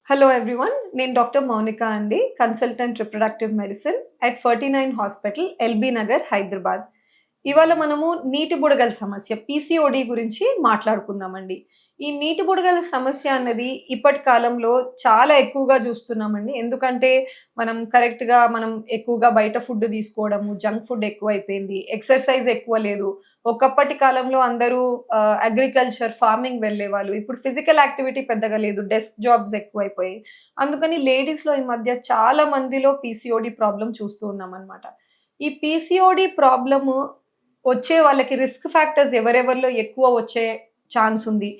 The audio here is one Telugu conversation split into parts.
Hello everyone. నేను డాక్టర్ మౌనిక అండి. Consultant reproductive medicine at 49 hospital, LB Nagar, Hyderabad. ఇవాళ మనము నీటి బుడగల సమస్య పీసీఓడి గురించి మాట్లాడుకుందామండి. ఈ నీటి బుడగల సమస్య అన్నది ఇప్పటి కాలంలో చాలా ఎక్కువగా చూస్తున్నామండి. ఎందుకంటే మనం ఎక్కువగా బయట ఫుడ్ తీసుకోవడము, జంక్ ఫుడ్ ఎక్కువైపోయింది. ఎక్సర్సైజ్ ఎక్కువ లేదు. ఒకప్పటి కాలంలో అందరూ అగ్రికల్చర్, ఫార్మింగ్ వెళ్ళేవాళ్ళు. ఇప్పుడు ఫిజికల్ యాక్టివిటీ పెద్దగా లేదు. డెస్క్ జాబ్స్ ఎక్కువైపోయాయి. అందుకని లేడీస్‌లో ఈ మధ్య చాలా మందిలో పీసీఓడి ప్రాబ్లమ్ చూస్తూ ఉన్నామనమాట. ఈ పీసీఓడి ప్రాబ్లము వచ్చే వాళ్ళకి రిస్క్ ఫ్యాక్టర్స్ ఎవరెవరిలో ఎక్కువ వచ్చే ఛాన్స్ ఉంది?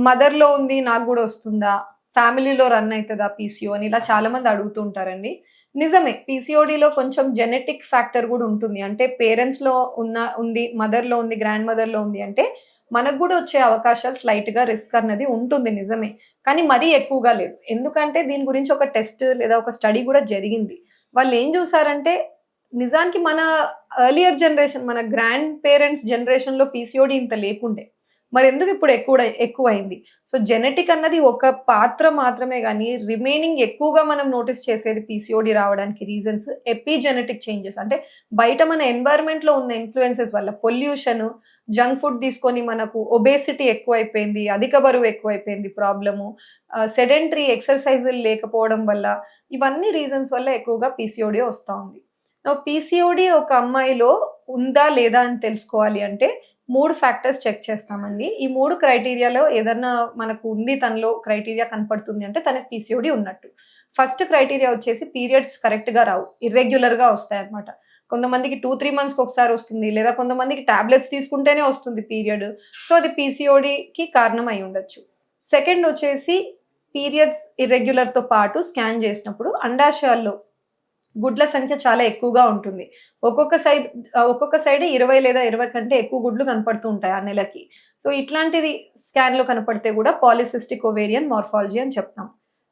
మదర్‌లో ఉంది నాకు గూడా వస్తుందా? ఫ్యామిలీలో రన్ అయితదా పీసీఓ అని ఇలా చాలామంది అడుగుతూ ఉంటారండి. నిజమే, పీసీఓడీలో కొంచెం జెనెటిక్ ఫ్యాక్టర్ గూడా ఉంటుంది. అంటే పేరెంట్స్‌లో ఉంది, మదర్‌లో ఉంది, గ్రాండ్ మదర్‌లో ఉంది అంటే మనకు గూడా వచ్చే అవకాశాలు స్లైట్‌గా రిస్క్ అన్నది ఉంటుంది, నిజమే. కానీ మరీ ఎక్కువగా లేదు. ఎందుకంటే దీని గురించి ఒక టెస్ట్ లేదా ఒక స్టడీ గూడా జరిగింది. వాళ్ళేం జూసారంటే నిజానికి మన ఎర్లియర్ జనరేషన్, మన గ్రాండ్ పేరెంట్స్ జనరేషన్‌లో పీసీఓడీ ఇంత లేకుండే. మరెందుకు ఇప్పుడు ఎక్కువైంది. సో, జెనెటిక్ అన్నది ఒక పాత్ర మాత్రమే గానీ, రిమైనింగ్ ఎక్కువగా మనం నోటీస్ చేసేది పీసీఓడీ రావడానికి రీజన్స్ ఎపిజెనెటిక్ చేంజెస్. అంటే బయట మన ఎన్వైర్న్‌మెంట్‌లో ఉన్న ఇన్‌ఫ్లుయెన్సెస్ వల్ల పొల్యూషను, జంక్ ఫుడ్ తీసుకొని మనకు ఒబేసిటీ ఎక్కువైపోయింది, అధిక బరువు ఎక్కువైపోయింది ప్రాబ్లము, సెడెంటరీ ఎక్సర్‌సైజులు లేకపోవడం వల్ల, ఇవన్నీ రీజన్స్ వల్ల ఎక్కువగా పీసీఓడీ వస్తా ఉంది. పీసీఓడీ ఒక అమ్మాయిలో ఉందా? లేదా? అని తెలుసుకోవాలి అంటే 3 ఫ్యాక్టర్స్ చెక్ చేస్తామండి. ఈ 3 క్రైటీరియాలో ఏదన్నా మనకు ఉంది, తనలో క్రైటీరియా కనపడుతుంది అంటే తనకి పీసీఓడీ ఉన్నట్టు. ఫస్ట్ క్రైటీరియా వచ్చేసి పీరియడ్స్ కరెక్ట్‌గా రావు. ఇర్రెగ్యులర్‌గా వస్తాయన్నమాట. కొంతమందికి 2, 3 మంత్స్‌కి ఒకసారి వస్తుంది. లేదా కొంతమందికి టాబ్లెట్స్ తీసుకుంటేనే వస్తుంది పీరియడ్. సో, అది పీసీఓడీకి కారణం అయి ఉండొచ్చు. సెకండ్ వచ్చేసి పీరియడ్స్ ఇర్రెగ్యులర్‌తో పాటు స్కాన్ చేసినప్పుడు అండాశయాల్లో గుడ్ల సంఖ్య చాలా ఎక్కువగా ఉంటుంది. ఒక్కొక్క సైడ్ 20 లేదా 20 కంటే ఎక్కువ గుడ్లు కనపడుతూ ఉంటాయి ఆ నెలకి. సో, ఇట్లాంటిది స్కాన్‌లో కనపడితే గూడా పాలిసిస్టిక్ ఓవేరియన్ మార్ఫాలజీ అని చెప్తాం.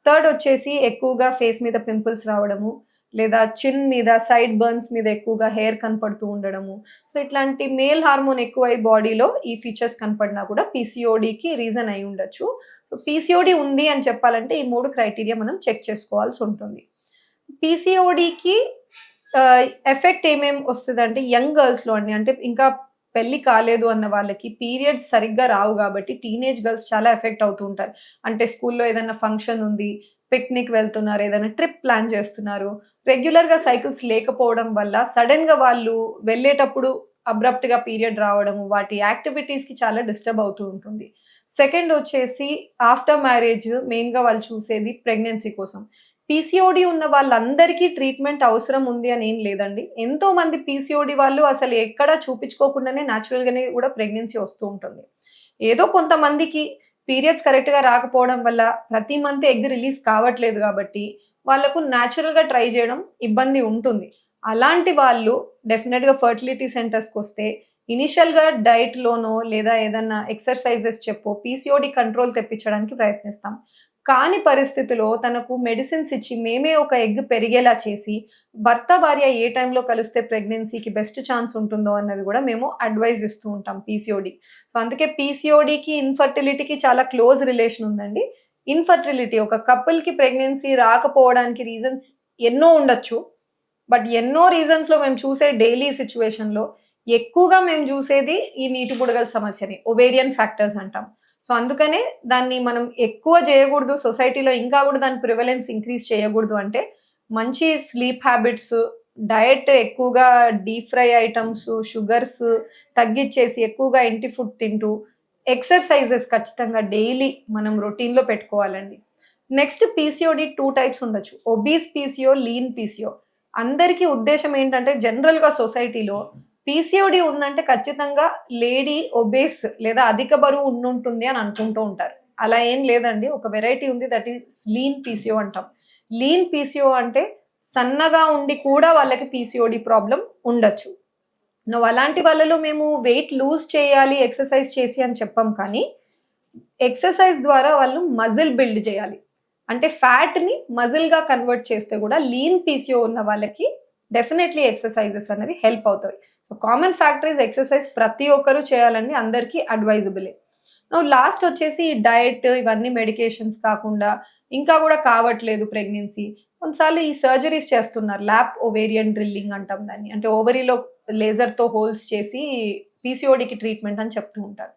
థర్డ్ వచ్చేసి ఎక్కువగా ఫేస్ మీద పింపుల్స్ రావడము, లేదా చిన్ మీద, సైడ్ బర్న్స్ మీద ఎక్కువగా హెయిర్ కనపడుతూ ఉండడము. సో, ఇట్లాంటి మేల్ హార్మోన్ ఎక్కువై బాడీలో ఈ ఫీచర్స్ కనపడినా కూడా పీసీఓడీకి రీజన్ అయి ఉండొచ్చు. సో, పీసీఓడీ ఉంది అని చెప్పాలంటే ఈ 3 క్రైటీరియా మనం చెక్ చేసుకోవాల్సి ఉంటుంది. పీసీఓడీకి ఎఫెక్ట్ ఏమేం వస్తదంటే యంగ్ గర్ల్స్‌లో అండి. అంటే ఇంకా పెళ్లి కాలేదు అన్న వాళ్ళకి పీరియడ్స్ సరిగ్గా రావు గాబట్టి టీనేజ్ గర్ల్స్ చాలా ఎఫెక్ట్ అవుతూ ఉంటారు. అంటే స్కూల్‌లో ఏదన్నా ఫంక్షన్ ఉంది, పిక్నిక్ వెళ్తున్నారు, ఏదైనా ట్రిప్ ప్లాన్ చేస్తున్నారు. రెగ్యులర్‌గా సైకిల్స్ లేకపోవడం వల్ల సడెన్‌గా వాళ్ళు వెళ్ళేటప్పుడు అబ్రప్ట్‌గా పీరియడ్ రావడము, వాటి యాక్టివిటీస్‌కి చాలా డిస్టర్బ్ అవుతూ ఉంటుంది. సెకండ్ వచ్చేసి ఆఫ్టర్ మ్యారేజ్ మెయిన్‌గా వాళ్ళు చూసేది ప్రెగ్నెన్సీ కోసం. పీసీఓడీ ఉన్న వాళ్ళందరికీ ట్రీట్మెంట్ అవసరం ఉంది అని ఏం లేదండి. ఎంతోమంది పీసీఓడీ వాళ్ళు అసలు ఎక్కడ చూపించుకోకుండానే నేచురల్‌గానే కూడా ప్రెగ్నెన్సీ వస్తూ ఉంటుంది. ఏదో కొంతమందికి పీరియడ్స్ కరెక్ట్‌గా రాకపోవడం వల్ల ప్రతి మంత్ ఎగ్ రిలీజ్ కావట్లేదు కాబట్టి, వాళ్ళకు నేచురల్‌గా ట్రై చేయడం ఇబ్బంది ఉంటుంది. అలాంటి వాళ్ళు డెఫినిట్‌గా ఫెర్టిలిటీ సెంటర్స్‌కొస్తే ఇనిషియల్‌గా డైట్‌లోనో లేదా ఏదన్నా ఎక్సర్‌సైజెస్ చెప్పో పీసీఓడీ కంట్రోల్ తెప్పించడానికి ప్రయత్నిస్తాం. కాని పరిస్థితిలో తనకు మెడిసిన్స్ ఇచ్చి మేమే ఒక ఎగ్ పెరిగేలా చేసి, భర్త, భార్య ఏ టైంలో కలిస్తే ప్రెగ్నెన్సీకి బెస్ట్ ఛాన్స్ ఉంటుందో అన్నది గూడా మేము అడ్వైజ్ ఇస్తూ ఉంటాం పీసీఓడీ. సో, అందుకే పీసీఓడీకి, ఇన్‌ఫర్టిలిటీకి చాలా క్లోజ్ రిలేషన్ ఉందండి. ఇన్‌ఫర్టిలిటీ ఒక కపుల్‌కి ప్రెగ్నెన్సీ రాకపోవడానికి రీజన్స్ ఎన్నో ఉండొచ్చు. బట్ ఎన్నో రీజన్స్‌లో మేము చూసే డైలీ సిట్యుయేషన్‌లో ఎక్కువగా మేము జూసేది ఈ నీటి బుడగల సమస్యని. ఒవేరియన్ ఫ్యాక్టర్స్ అంటాం. సో, అందుకనే దాన్ని మనం ఎక్కువ జేయగూడదు. సొసైటీలో ఇంకా గూడా దాని ప్రివలెన్స్ ఇంక్రీజ్ చేయగూడదు అంటే, మంచి స్లీప్ హ్యాబిట్స్, డయట్ ఎక్కువగా డీప్ ఫ్రై ఐటెమ్స్, షుగర్స్ తగ్గిచ్చేసి ఎక్కువగా ఇంటి ఫుడ్ తింటూ, ఎక్సర్‌సైజెస్ ఖచ్చితంగా డైలీ మనం రొటీన్‌లో పెట్టుకోవాలండి. నెక్స్ట్ పీసీఓడీ 2 టైప్స్ ఉండొచ్చు. Obese PCO, lean PCO. అందరికీ ఉద్దేశ్యం ఏంటంటే జనరల్‌గా సొసైటీలో పీసీఓడీ ఉందంటే ఖచ్చితంగా లేడీ ఒబేస్ లేదా అధిక బరువు ఉండుంటుంది అని అనుకుంటూ ఉంటారు. అలా ఏం లేదండి. ఒక వెరైటీ ఉంది, దట్ ఈస్ లీన్ పీసీఓ అంటాం. లీన్ పీసీఓ అంటే సన్నగా ఉండి కూడా వాళ్ళకి పీసీఓడీ ప్రాబ్లమ్ ఉండొచ్చు. అలాంటి వాళ్ళలో మేము వెయిట్ లూజ్ చేయాలి ఎక్సర్సైజ్ చేసి అని చెప్పం కానీ, ఎక్సర్సైజ్ ద్వారా వాళ్ళు మజిల్ బిల్డ్ చేయాలి. అంటే ఫ్యాట్‌ని మజిల్‌గా కన్వర్ట్ చేస్తే గూడా లీన్ పీసీఓ ఉన్న వాళ్ళకి డెఫినైట్‌లీ ఎక్సర్సైజెస్ అనేవి హెల్ప్ అవుతాయి. So, common factor is exercise ప్రతి ఒక్కరు చేయాలండి. అందరికీ అడ్వైజబులే. లాస్ట్ వచ్చేసి డయట్ ఇవన్నీ మెడికేషన్స్ కాకుండా ఇంకా కూడా కావట్లేదు ప్రెగ్నెన్సీ. కొన్నిసార్లు ఈ సర్జరీస్ చేస్తున్నారు. ల్యాప్ ఓవేరియన్ డ్రిల్లింగ్ అంటాం దాన్ని. అంటే ఓవరీలో లేజర్‌తో హోల్స్ చేసి పీసీఓడీకి ట్రీట్మెంట్ అని చెప్తూ ఉంటారు.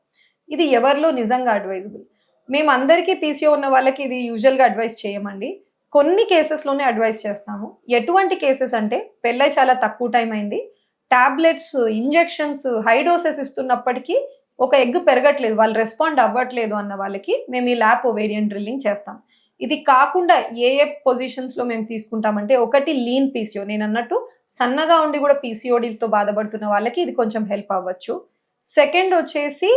ఇది ఎవరిలో నిజంగా అడ్వైజబుల్? మేమందరికీ పీసీఓ ఉన్న వాళ్ళకి ఇది యూజువల్‌గా అడ్వైస్ చేయమండి. కొన్ని కేసెస్‌లోనే అడ్వైస్ చేస్తాము. ఎటువంటి కేసెస్ అంటే పెళ్లై చాలా తక్కువ టైం అయింది. టాబ్లెట్స్, ఇంజెక్షన్స్, హై డోసెస్ ఇస్తున్నప్పటికీ ఒక ఎగ్ పెరగట్లేదు. వాళ్ళు రెస్పాండ్ అవ్వట్లేదు అన్న వాళ్ళకి మేము ఈ ల్యాప్ ఓవేరియన్ డ్రిల్లింగ్ చేస్తాం. ఇది కాకుండా ఏ పొజిషన్స్‌లో మేము తీసుకుంటామంటే ఒకటి లీన్ పీసీఓ నేనన్నట్టు సన్నగా ఉండి కూడా పీసీఓడీతో బాధపడుతున్న వాళ్ళకి ఇది కొంచెం హెల్ప్ అవ్వచ్చు. సెకండ్ వచ్చేసి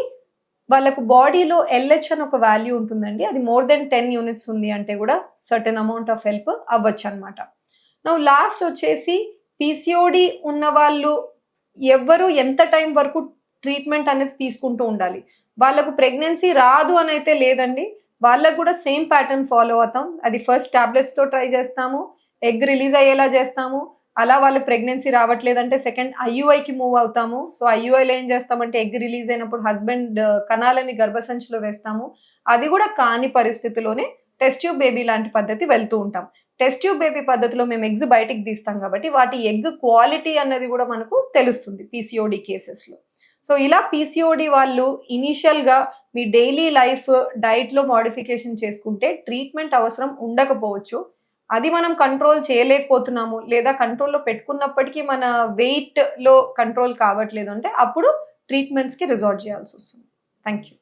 వాళ్ళకు బాడీలో ఎల్‌హెచ్ అని ఒక వాల్యూ ఉంటుందండి. అది మోర్ దెన్ 10 యూనిట్స్ ఉంది అంటే కూడా సర్టెన్ అమౌంట్ ఆఫ్ హెల్ప్ అవ్వచ్చనమాట. నౌ లాస్ట్ వచ్చేసి పీసీఓడీ ఉన్నవాళ్ళు ఎవ్వరు ఎంత టైం వరకు ట్రీట్మెంట్ అనేది తీసుకుంటూ ఉండాలి. వాళ్ళకు ప్రెగ్నెన్సీ రాదు అనైతే లేదండి. వాళ్ళకి కూడా సేమ్ ప్యాటర్న్ ఫాలో అవుతాం. అది ఫస్ట్ టాబ్లెట్స్‌తో ట్రై చేస్తాము. ఎగ్ రిలీజ్ అయ్యేలా చేస్తాము. అలా వాళ్ళకి ప్రెగ్నెన్సీ రావట్లేదంటే సెకండ్ ఐయూఐకి మూవ్ అవుతాము. సో, ఐయూఐలో ఏం చేస్తామంటే ఎగ్ రిలీజ్ అయినప్పుడు హస్బెండ్ కణాలని గర్భసంచిలో వేస్తాము. అది కూడా కాని పరిస్థితిలోనే టెస్ట్ ట్యూబ్ బేబీ లాంటి పద్ధతి వెళ్తూ ఉంటాం. టెస్ట్ ట్యూబ్ బేబీ పద్ధతిలో మేము ఎగ్స్ బయటికి తీస్తాం కాబట్టి వాటి ఎగ్ క్వాలిటీ అన్నది కూడా మనకు తెలుస్తుంది పీసీఓడీ కేసెస్‌లో. సో, ఇలా పీసీఓడీ వాళ్ళు ఇనీషియల్‌గా మీ డైలీ లైఫ్ డైట్‌లో మోడిఫికేషన్ చేసుకుంటే ట్రీట్మెంట్ అవసరం ఉండకపోవచ్చు. అది మనం కంట్రోల్ చేయలేకపోతున్నాము లేదా కంట్రోల్‌లో పెట్టుకున్నప్పటికీ మన వెయిట్‌లో కంట్రోల్ కావట్లేదు అంటే అప్పుడు ట్రీట్మెంట్స్‌కి రిసార్ట్ చేయాల్సొస్తుంది. Thank you.